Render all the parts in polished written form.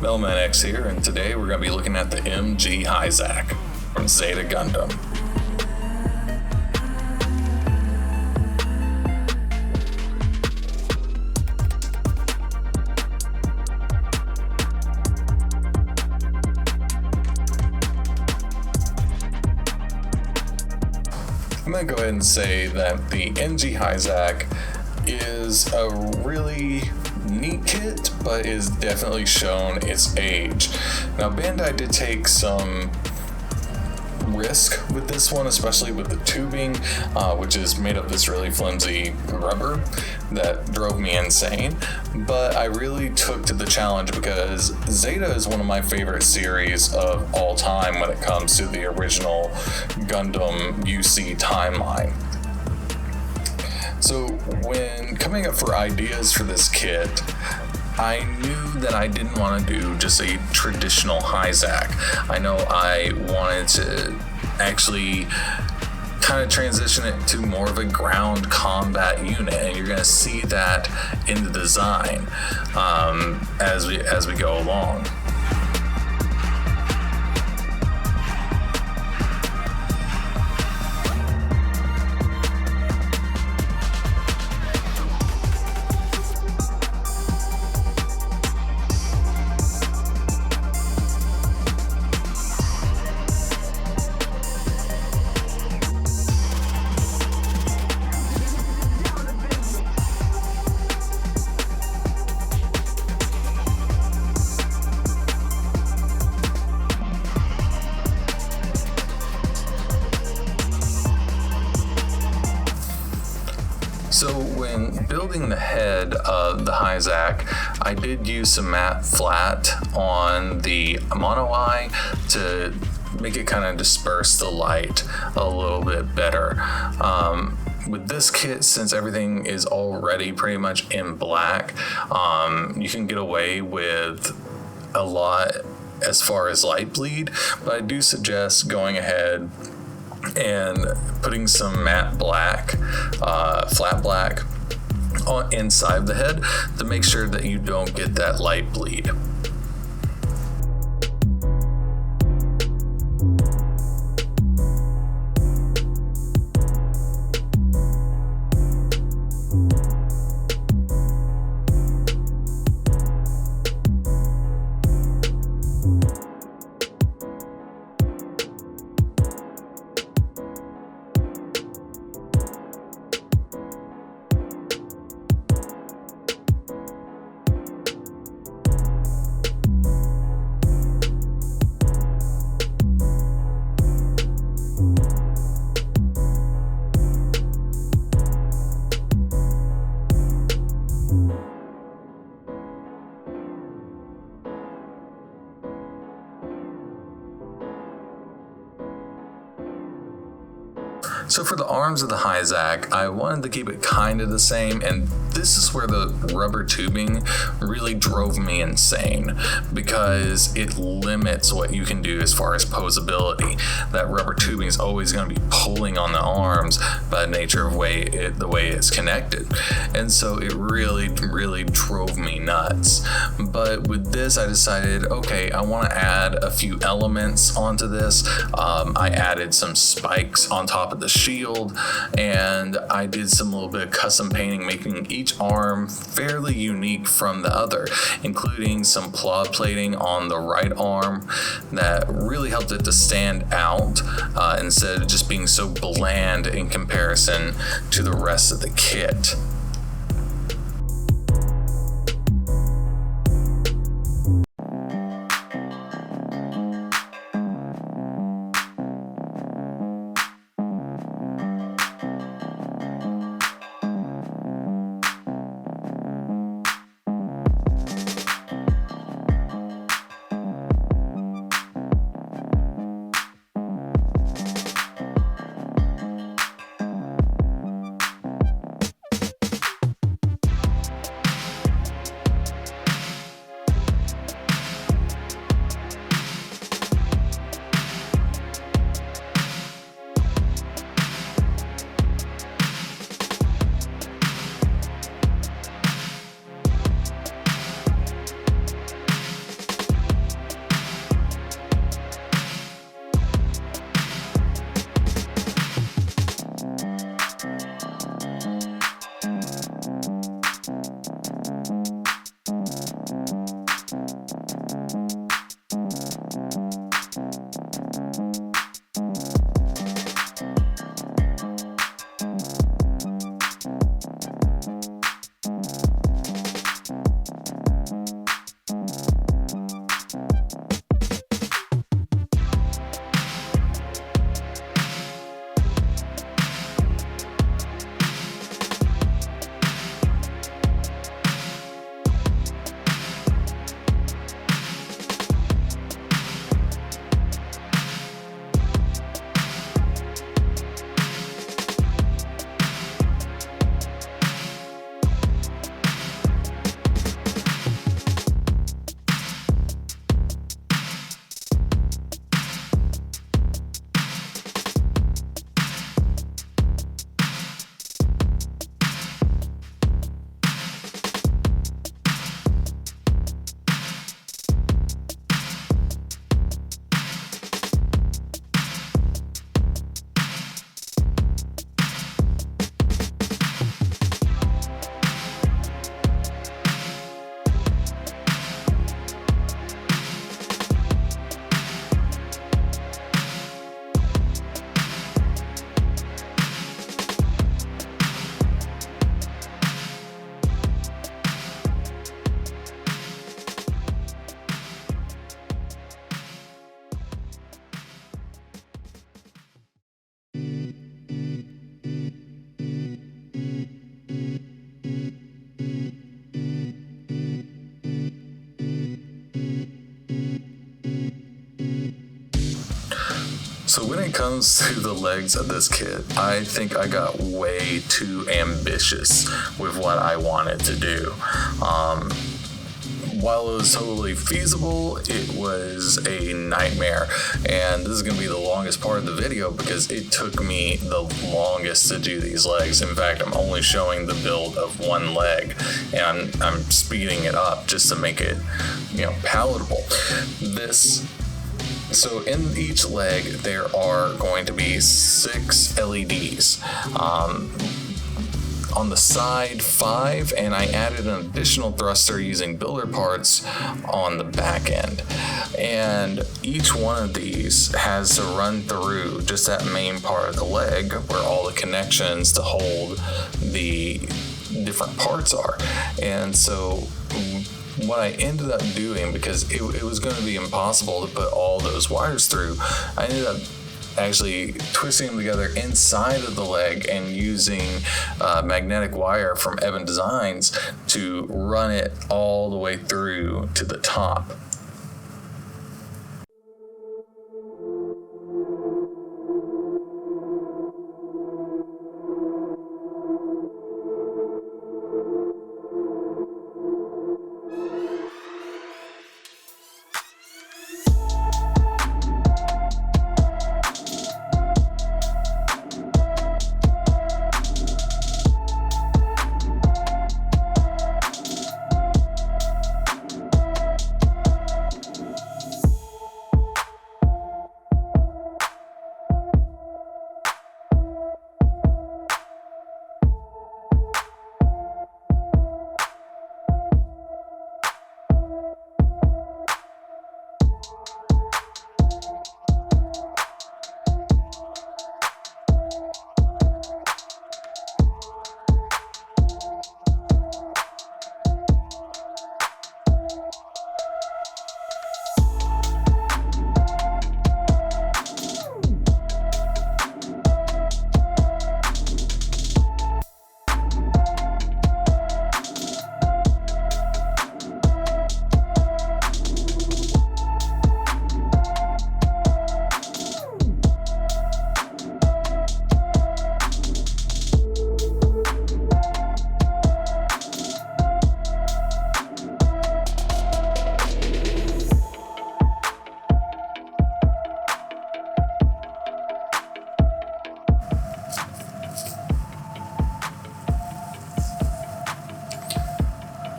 Melman X here, and today we're going to be looking at the MG Hizack from Zeta Gundam. I'm going to go ahead and say that the MG Hizack is a really neat kit, but is definitely shown its age. Now, Bandai did take some risk with this one, especially with the tubing, which is made of this really flimsy rubber that drove me insane. But I really took to the challenge because Zeta is one of my favorite series of all time when it comes to the original Gundam UC timeline. So when coming up for ideas for this kit, I knew that I didn't want to do just a traditional Hizack. I know I wanted to actually kind of transition it to more of a ground combat unit, and you're going to see that in the design as we go along. So when building the head of the Hizack, I did use some matte flat on the mono eye to make it kind of disperse the light a little bit better. With this kit, since everything is already pretty much in black, you can get away with a lot as far as light bleed, but I do suggest going ahead and putting some matte black, flat black on inside the head to make sure that you don't get that light bleed. So for the arms of the Hizack, I wanted to keep it kind of the same, and this is where the rubber tubing really drove me insane because it limits what you can do as far as posability. That rubber tubing is always going to be pulling on the arms by the nature of the way it's connected, and so it really drove me nuts. But with this, I decided, okay, I want to add a few elements onto this. I added some spikes on top of the shield, and I did some little bit of custom painting, making each arm fairly unique from the other, including some plot plating on the right arm that really helped it to stand out instead of just being so bland in comparison to the rest of the kit. it comes to the legs of this kit, I think I got way too ambitious with what I wanted to do. While it was totally feasible, it was a nightmare. And this is going to be the longest part of the video because it took me the longest to do these legs. In fact, I'm only showing the build of one leg, and I'm speeding it up just to make it, palatable. So in each leg, there are going to be 6 LEDs. On the side, 5, and I added an additional thruster using builder parts on the back end. And each one of these has to run through just that main part of the leg where all the connections to hold the different parts are. And so what I ended up doing, because it was going to be impossible to put all those wires through, I ended up actually twisting them together inside of the leg and using magnetic wire from Evandesigns to run it all the way through to the top.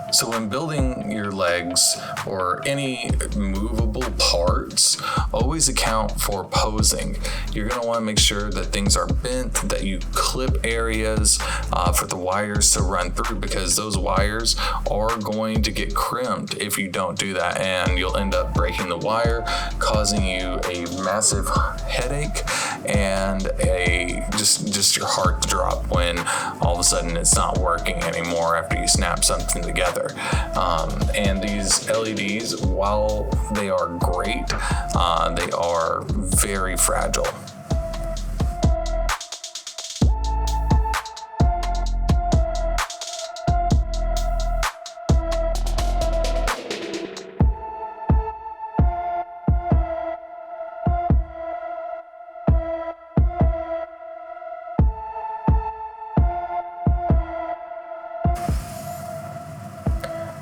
So when building your legs or any movable parts, always account for posing. You're going to want to make sure that things are bent, that you clip areas for the wires to run through, because those wires are going to get crimped if you don't do that, and you'll end up breaking the wire, causing you a massive headache and just your heart to drop when all of a sudden it's not working anymore after you snap something together. And these LEDs, while they are great, they are very fragile.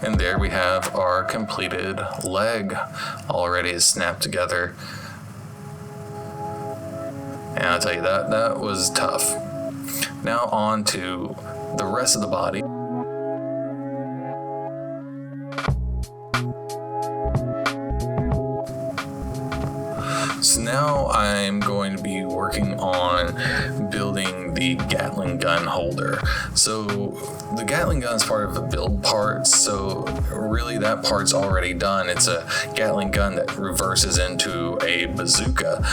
And there we have our completed leg, all ready to snap together. And I'll tell you, that was tough. Now on to the rest of the body. So now I'm going to be working on building the Gatling gun holder. So the Gatling gun is part of the build part, so really that part's already done. It's a Gatling gun that reverses into a bazooka.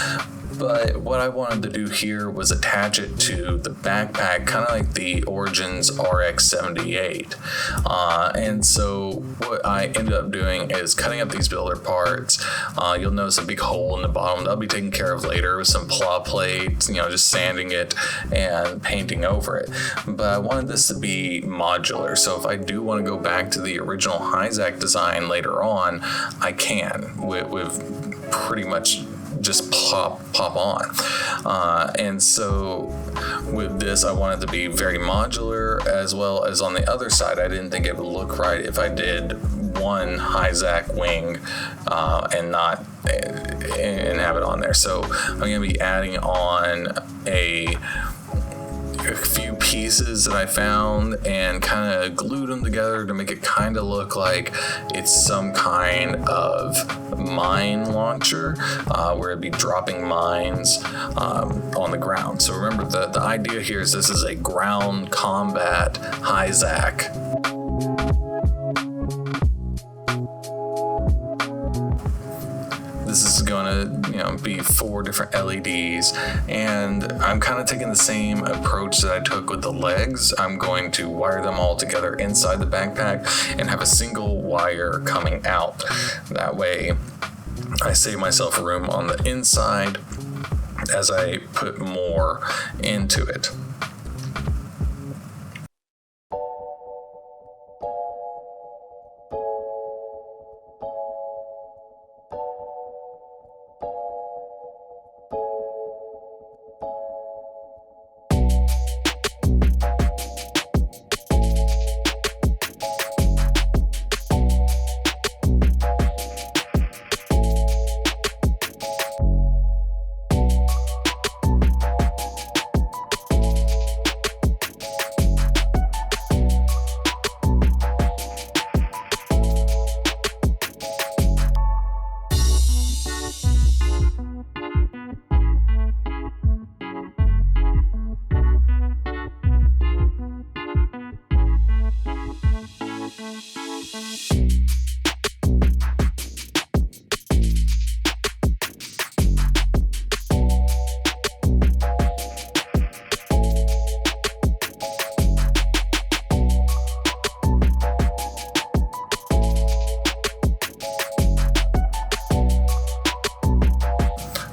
But what I wanted to do here was attach it to the backpack, kind of like the Origins RX-78. And so what I ended up doing is cutting up these builder parts. You'll notice a big hole in the bottom. That'll be taken care of later with some plow plates, just sanding it and painting over it. But I wanted this to be modular, so if I do want to go back to the original Hizack design later on, I can with pretty much just pop on. And so with this, I wanted to be very modular, as well as on the other side, I didn't think it would look right if I did one Hizack wing and have it on there. So I'm going to be adding on a few pieces that I found and kind of glued them together to make it kind of look like it's some kind of mine launcher, where it'd be dropping mines on the ground. So remember, the idea here is this is a ground combat Hizack. This is going to, be 4 different LEDs, and I'm kind of taking the same approach that I took with the legs. I'm going to wire them all together inside the backpack and have a single wire coming out. That way, I save myself room on the inside as I put more into it.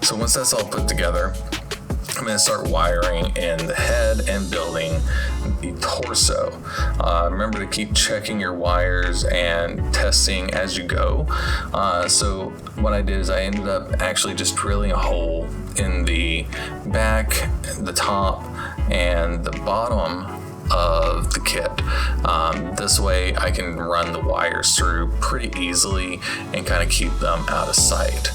So once that's all put together, I'm going to start wiring in the head and building the torso. Remember to keep checking your wires and testing as you go. So what I did is I ended up actually just drilling a hole in the back, the top, and the bottom of the kit. This way I can run the wires through pretty easily and kind of keep them out of sight.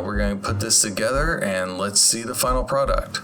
we're going to put this together and let's see the final product.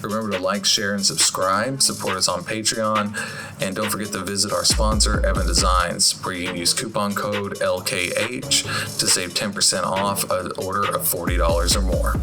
Remember to like, share, and subscribe. Support us on Patreon. And don't forget to visit our sponsor, Evandesigns, where you can use coupon code LKH to save 10% off an order of $40 or more.